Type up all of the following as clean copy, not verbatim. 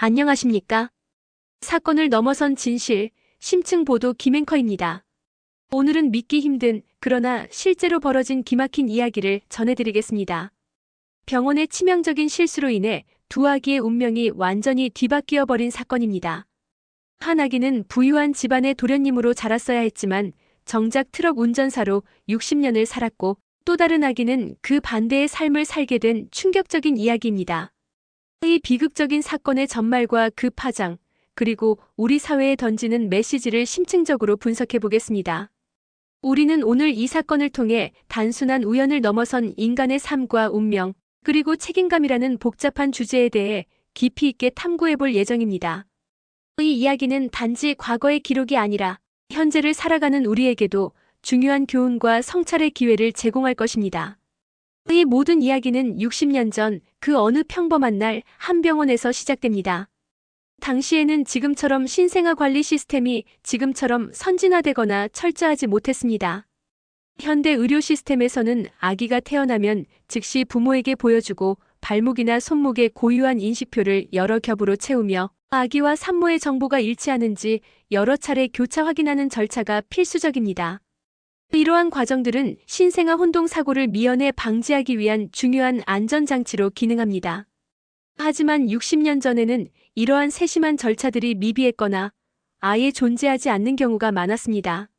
안녕하십니까? 사건을 넘어선 진실, 심층 보도 김앵커입니다. 오늘은 믿기 힘든, 그러나 실제로 벌어진 기막힌 이야기를 전해드리겠습니다. 병원의 치명적인 실수로 인해 두 아기의 운명이 완전히 뒤바뀌어 버린 사건입니다. 한 아기는 부유한 집안의 도련님으로 자랐어야 했지만 정작 트럭 운전사로 60년을 살았고, 또 다른 아기는 그 반대의 삶을 살게 된 충격적인 이야기입니다. 이 비극적인 사건의 전말과 그 파장, 그리고 우리 사회에 던지는 메시지를 심층적으로 분석해 보겠습니다. 우리는 오늘 이 사건을 통해 단순한 우연을 넘어선 인간의 삶과 운명, 그리고 책임감이라는 복잡한 주제에 대해 깊이 있게 탐구해 볼 예정입니다. 이 이야기는 단지 과거의 기록이 아니라 현재를 살아가는 우리에게도 중요한 교훈과 성찰의 기회를 제공할 것입니다. 이 모든 이야기는 60년 전 그 어느 평범한 날 한 병원에서 시작됩니다. 당시에는 지금처럼 신생아 관리 시스템이 지금처럼 선진화되거나 철저하지 못했습니다. 현대 의료 시스템에서는 아기가 태어나면 즉시 부모에게 보여주고 발목이나 손목에 고유한 인식표를 여러 겹으로 채우며 아기와 산모의 정보가 일치하는지 여러 차례 교차 확인하는 절차가 필수적입니다. 이러한 과정들은 신생아 혼동 사고를 미연에 방지하기 위한 중요한 안전장치로 기능합니다. 하지만 60년 전에는 이러한 세심한 절차들이 미비했거나 아예 존재하지 않는 경우가 많았습니다.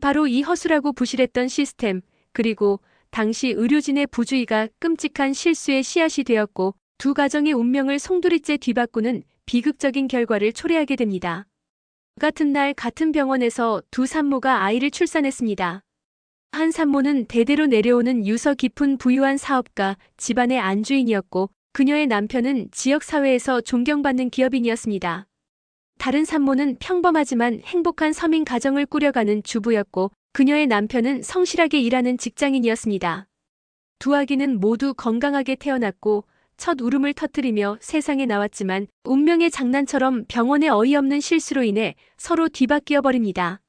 바로 이 허술하고 부실했던 시스템, 그리고 당시 의료진의 부주의가 끔찍한 실수의 씨앗이 되었고 두 가정의 운명을 송두리째 뒤바꾸는 비극적인 결과를 초래하게 됩니다. 같은 날 같은 병원에서 두 산모가 아이를 출산했습니다. 한 산모는 대대로 내려오는 유서 깊은 부유한 사업가, 집안의 안주인이었고 그녀의 남편은 지역사회에서 존경받는 기업인이었습니다. 다른 산모는 평범하지만 행복한 서민 가정을 꾸려가는 주부였고 그녀의 남편은 성실하게 일하는 직장인이었습니다. 두 아기는 모두 건강하게 태어났고 첫 울음을 터뜨리며 세상에 나왔지만 운명의 장난처럼 병원의 어이없는 실수로 인해 서로 뒤바뀌어 버립니다.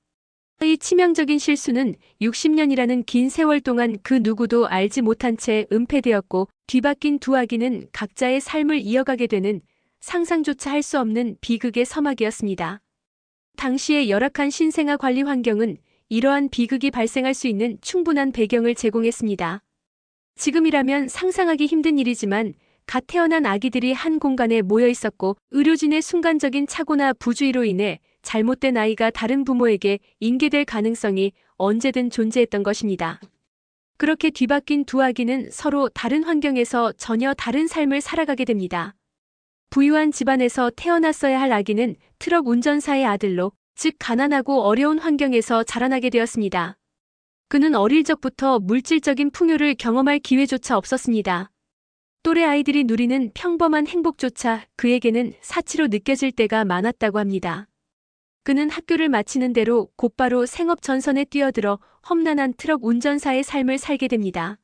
이 치명적인 실수는 60년이라는 긴 세월 동안 그 누구도 알지 못한 채 은폐되었고 뒤바뀐 두 아기는 각자의 삶을 이어가게 되는 상상조차 할 수 없는 비극의 서막이었습니다. 당시의 열악한 신생아 관리 환경은 이러한 비극이 발생할 수 있는 충분한 배경을 제공했습니다. 지금이라면 상상하기 힘든 일이지만 갓 태어난 아기들이 한 공간에 모여 있었고 의료진의 순간적인 착오나 부주의로 인해 잘못된 아이가 다른 부모에게 인계될 가능성이 언제든 존재했던 것입니다. 그렇게 뒤바뀐 두 아기는 서로 다른 환경에서 전혀 다른 삶을 살아가게 됩니다. 부유한 집안에서 태어났어야 할 아기는 트럭 운전사의 아들로, 즉 가난하고 어려운 환경에서 자라나게 되었습니다. 그는 어릴 적부터 물질적인 풍요를 경험할 기회조차 없었습니다. 또래 아이들이 누리는 평범한 행복조차 그에게는 사치로 느껴질 때가 많았다고 합니다. 그는 학교를 마치는 대로 곧바로 생업 전선에 뛰어들어 험난한 트럭 운전사의 삶을 살게 됩니다.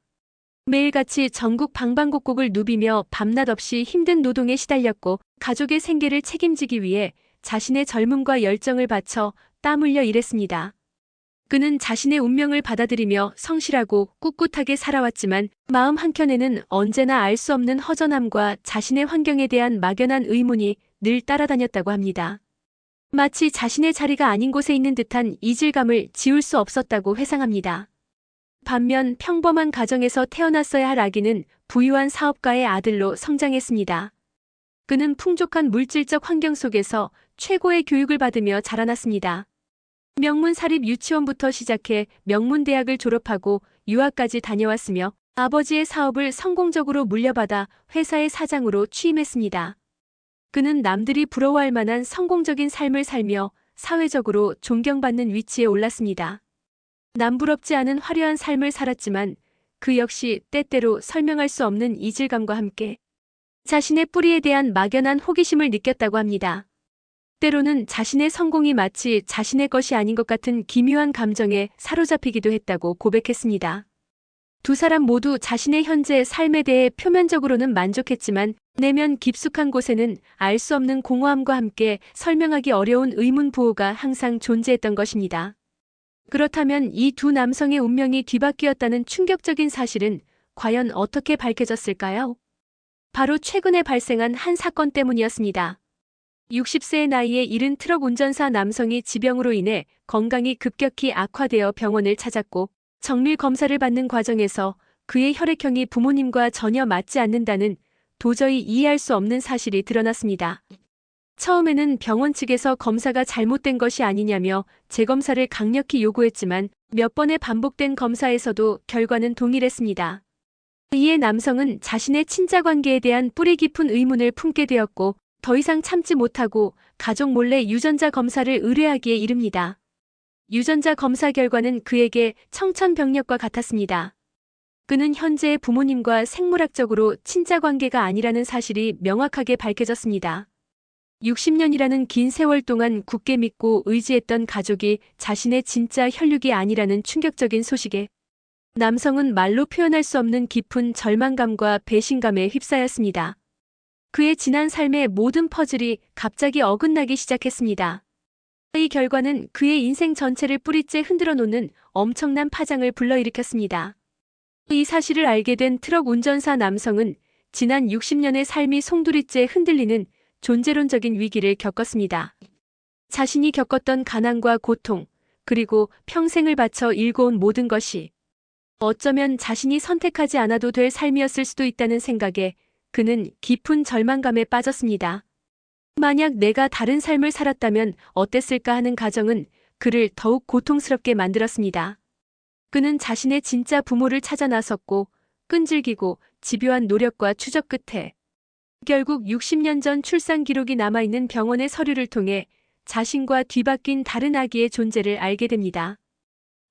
매일같이 전국 방방곡곡을 누비며 밤낮 없이 힘든 노동에 시달렸고 가족의 생계를 책임지기 위해 자신의 젊음과 열정을 바쳐 땀 흘려 일했습니다. 그는 자신의 운명을 받아들이며 성실하고 꿋꿋하게 살아왔지만 마음 한켠에는 언제나 알 수 없는 허전함과 자신의 환경에 대한 막연한 의문이 늘 따라다녔다고 합니다. 마치 자신의 자리가 아닌 곳에 있는 듯한 이질감을 지울 수 없었다고 회상합니다. 반면 평범한 가정에서 태어났어야 할 아기는 부유한 사업가의 아들로 성장했습니다. 그는 풍족한 물질적 환경 속에서 최고의 교육을 받으며 자라났습니다. 명문 사립 유치원부터 시작해 명문 대학을 졸업하고 유학까지 다녀왔으며 아버지의 사업을 성공적으로 물려받아 회사의 사장으로 취임했습니다. 그는 남들이 부러워할 만한 성공적인 삶을 살며 사회적으로 존경받는 위치에 올랐습니다. 남부럽지 않은 화려한 삶을 살았지만 그 역시 때때로 설명할 수 없는 이질감과 함께 자신의 뿌리에 대한 막연한 호기심을 느꼈다고 합니다. 때로는 자신의 성공이 마치 자신의 것이 아닌 것 같은 기묘한 감정에 사로잡히기도 했다고 고백했습니다. 두 사람 모두 자신의 현재 삶에 대해 표면적으로는 만족했지만 내면 깊숙한 곳에는 알 수 없는 공허함과 함께 설명하기 어려운 의문 부호가 항상 존재했던 것입니다. 그렇다면 이 두 남성의 운명이 뒤바뀌었다는 충격적인 사실은 과연 어떻게 밝혀졌을까요? 바로 최근에 발생한 한 사건 때문이었습니다. 60세의 나이에 이른 트럭 운전사 남성이 지병으로 인해 건강이 급격히 악화되어 병원을 찾았고 정밀 검사를 받는 과정에서 그의 혈액형이 부모님과 전혀 맞지 않는다는 도저히 이해할 수 없는 사실이 드러났습니다. 처음에는 병원 측에서 검사가 잘못된 것이 아니냐며 재검사를 강력히 요구했지만 몇 번의 반복된 검사에서도 결과는 동일했습니다. 이에 남성은 자신의 친자 관계에 대한 뿌리 깊은 의문을 품게 되었고 더 이상 참지 못하고 가족 몰래 유전자 검사를 의뢰하기에 이릅니다. 유전자 검사 결과는 그에게 청천벽력과 같았습니다. 그는 현재의 부모님과 생물학적으로 친자 관계가 아니라는 사실이 명확하게 밝혀졌습니다. 60년이라는 긴 세월 동안 굳게 믿고 의지했던 가족이 자신의 진짜 혈육이 아니라는 충격적인 소식에 남성은 말로 표현할 수 없는 깊은 절망감과 배신감에 휩싸였습니다. 그의 지난 삶의 모든 퍼즐이 갑자기 어긋나기 시작했습니다. 이 결과는 그의 인생 전체를 뿌리째 흔들어 놓는 엄청난 파장을 불러일으켰습니다. 이 사실을 알게 된 트럭 운전사 남성은 지난 60년의 삶이 송두리째 흔들리는 존재론적인 위기를 겪었습니다. 자신이 겪었던 가난과 고통, 그리고 평생을 바쳐 일궈온 모든 것이 어쩌면 자신이 선택하지 않아도 될 삶이었을 수도 있다는 생각에 그는 깊은 절망감에 빠졌습니다. 만약 내가 다른 삶을 살았다면 어땠을까 하는 가정은 그를 더욱 고통스럽게 만들었습니다. 그는 자신의 진짜 부모를 찾아 나섰고 끈질기고 집요한 노력과 추적 끝에 결국 60년 전 출산 기록이 남아있는 병원의 서류를 통해 자신과 뒤바뀐 다른 아기의 존재를 알게 됩니다.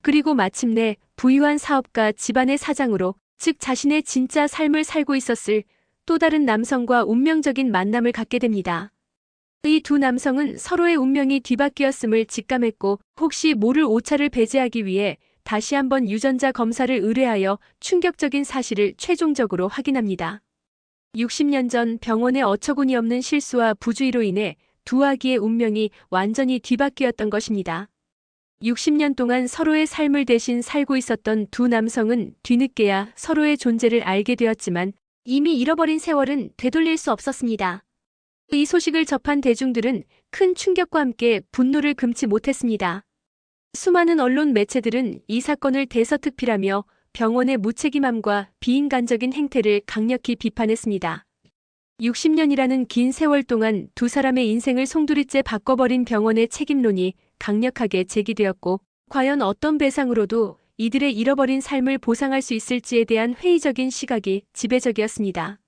그리고 마침내 부유한 사업가 집안의 사장으로, 즉 자신의 진짜 삶을 살고 있었을 또 다른 남성과 운명적인 만남을 갖게 됩니다. 이 두 남성은 서로의 운명이 뒤바뀌었음을 직감했고 혹시 모를 오차를 배제하기 위해 다시 한번 유전자 검사를 의뢰하여 충격적인 사실을 최종적으로 확인합니다. 60년 전 병원의 어처구니 없는 실수와 부주의로 인해 두 아기의 운명이 완전히 뒤바뀌었던 것입니다. 60년 동안 서로의 삶을 대신 살고 있었던 두 남성은 뒤늦게야 서로의 존재를 알게 되었지만 이미 잃어버린 세월은 되돌릴 수 없었습니다. 이 소식을 접한 대중들은 큰 충격과 함께 분노를 금치 못했습니다. 수많은 언론 매체들은 이 사건을 대서특필하며 병원의 무책임함과 비인간적인 행태를 강력히 비판했습니다. 60년이라는 긴 세월 동안 두 사람의 인생을 송두리째 바꿔버린 병원의 책임론이 강력하게 제기되었고 과연 어떤 배상으로도 이들의 잃어버린 삶을 보상할 수 있을지에 대한 회의적인 시각이 지배적이었습니다.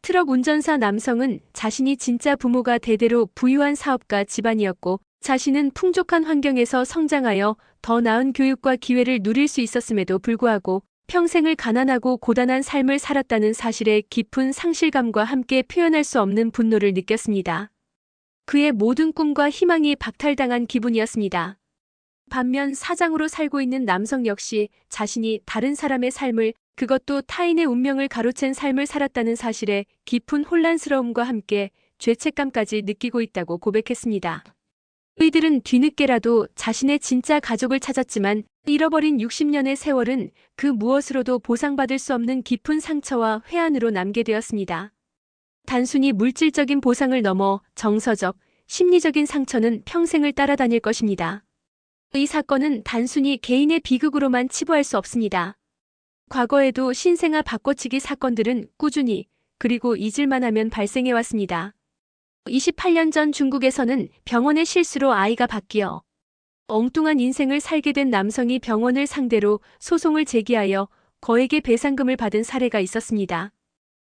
트럭 운전사 남성은 자신이 진짜 부모가 대대로 부유한 사업가 집안이었고 자신은 풍족한 환경에서 성장하여 더 나은 교육과 기회를 누릴 수 있었음에도 불구하고 평생을 가난하고 고단한 삶을 살았다는 사실에 깊은 상실감과 함께 표현할 수 없는 분노를 느꼈습니다. 그의 모든 꿈과 희망이 박탈당한 기분이었습니다. 반면 사장으로 살고 있는 남성 역시 자신이 다른 사람의 삶을, 그것도 타인의 운명을 가로챈 삶을 살았다는 사실에 깊은 혼란스러움과 함께 죄책감까지 느끼고 있다고 고백했습니다. 이들은 뒤늦게라도 자신의 진짜 가족을 찾았지만 잃어버린 60년의 세월은 그 무엇으로도 보상받을 수 없는 깊은 상처와 회한으로 남게 되었습니다. 단순히 물질적인 보상을 넘어 정서적, 심리적인 상처는 평생을 따라다닐 것입니다. 이 사건은 단순히 개인의 비극으로만 치부할 수 없습니다. 과거에도 신생아 바꿔치기 사건들은 꾸준히, 그리고 잊을만 하면 발생해왔습니다. 28년 전 중국에서는 병원의 실수로 아이가 바뀌어 엉뚱한 인생을 살게 된 남성이 병원을 상대로 소송을 제기하여 거액의 배상금을 받은 사례가 있었습니다.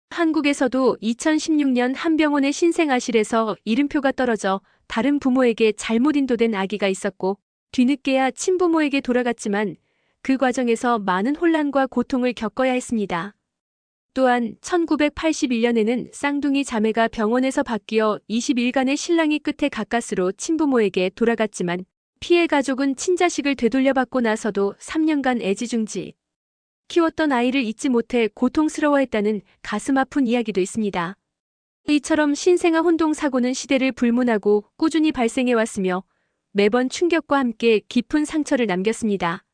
한국에서도 2016년 한 병원의 신생아실에서 이름표가 떨어져 다른 부모에게 잘못 인도된 아기가 있었고 뒤늦게야 친부모에게 돌아갔지만 그 과정에서 많은 혼란과 고통을 겪어야 했습니다. 또한 1981년에는 쌍둥이 자매가 병원에서 바뀌어 20일간의 신랑이 끝에 가까스로 친부모에게 돌아갔지만 피해 가족은 친자식을 되돌려받고 나서도 3년간 애지중지 키웠던 아이를 잊지 못해 고통스러워했다는 가슴 아픈 이야기도 있습니다. 이처럼 신생아 혼동 사고는 시대를 불문하고 꾸준히 발생해왔으며 매번 충격과 함께 깊은 상처를 남겼습니다.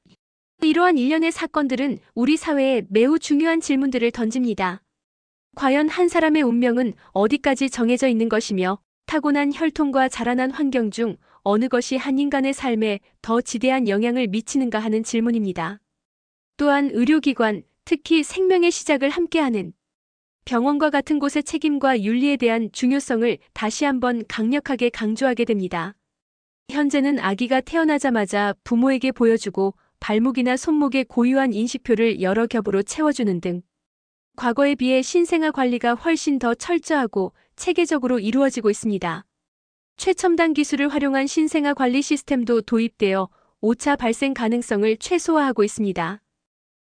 이러한 일련의 사건들은 우리 사회에 매우 중요한 질문들을 던집니다. 과연 한 사람의 운명은 어디까지 정해져 있는 것이며 타고난 혈통과 자라난 환경 중 어느 것이 한 인간의 삶에 더 지대한 영향을 미치는가 하는 질문입니다. 또한 의료기관, 특히 생명의 시작을 함께하는 병원과 같은 곳의 책임과 윤리에 대한 중요성을 다시 한번 강력하게 강조하게 됩니다. 현재는 아기가 태어나자마자 부모에게 보여주고 발목이나 손목에 고유한 인식표를 여러 겹으로 채워주는 등 과거에 비해 신생아 관리가 훨씬 더 철저하고 체계적으로 이루어지고 있습니다. 최첨단 기술을 활용한 신생아 관리 시스템도 도입되어 오차 발생 가능성을 최소화하고 있습니다.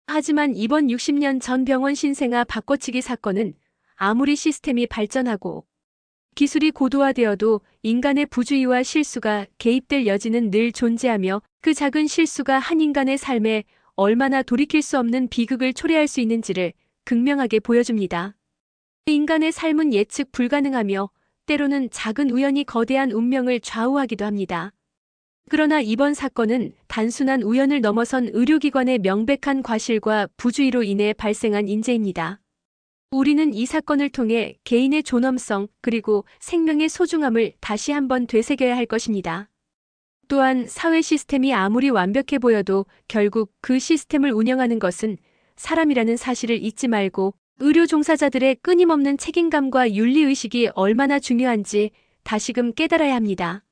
하지만 이번 60년 전 병원 신생아 바꿔치기 사건은 아무리 시스템이 발전하고 기술이 고도화되어도 인간의 부주의와 실수가 개입될 여지는 늘 존재하며 그 작은 실수가 한 인간의 삶에 얼마나 돌이킬 수 없는 비극을 초래할 수 있는지를 극명하게 보여줍니다. 인간의 삶은 예측 불가능하며 때로는 작은 우연이 거대한 운명을 좌우하기도 합니다. 그러나 이번 사건은 단순한 우연을 넘어선 의료기관의 명백한 과실과 부주의로 인해 발생한 인재입니다. 우리는 이 사건을 통해 개인의 존엄성 그리고 생명의 소중함을 다시 한번 되새겨야 할 것입니다. 또한 사회 시스템이 아무리 완벽해 보여도 결국 그 시스템을 운영하는 것은 사람이라는 사실을 잊지 말고 의료 종사자들의 끊임없는 책임감과 윤리의식이 얼마나 중요한지 다시금 깨달아야 합니다.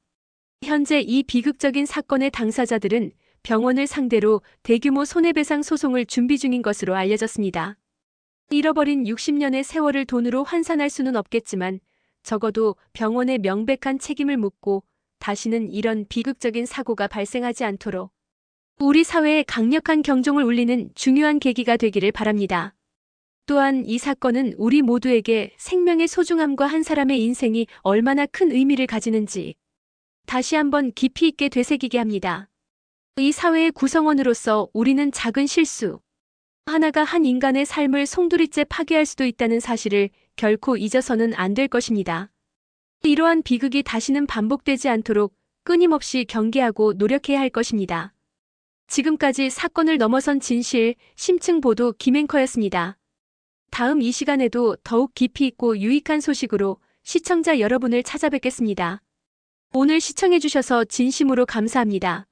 현재 이 비극적인 사건의 당사자들은 병원을 상대로 대규모 손해배상 소송을 준비 중인 것으로 알려졌습니다. 잃어버린 60년의 세월을 돈으로 환산할 수는 없겠지만 적어도 병원에 명백한 책임을 묻고 다시는 이런 비극적인 사고가 발생하지 않도록 우리 사회에 강력한 경종을 울리는 중요한 계기가 되기를 바랍니다. 또한 이 사건은 우리 모두에게 생명의 소중함과 한 사람의 인생이 얼마나 큰 의미를 가지는지 다시 한번 깊이 있게 되새기게 합니다. 이 사회의 구성원으로서 우리는 작은 실수 하나가 한 인간의 삶을 송두리째 파괴할 수도 있다는 사실을 결코 잊어서는 안 될 것입니다. 이러한 비극이 다시는 반복되지 않도록 끊임없이 경계하고 노력해야 할 것입니다. 지금까지 사건을 넘어선 진실, 심층 보도 김앵커였습니다. 다음 이 시간에도 더욱 깊이 있고 유익한 소식으로 시청자 여러분을 찾아뵙겠습니다. 오늘 시청해주셔서 진심으로 감사합니다.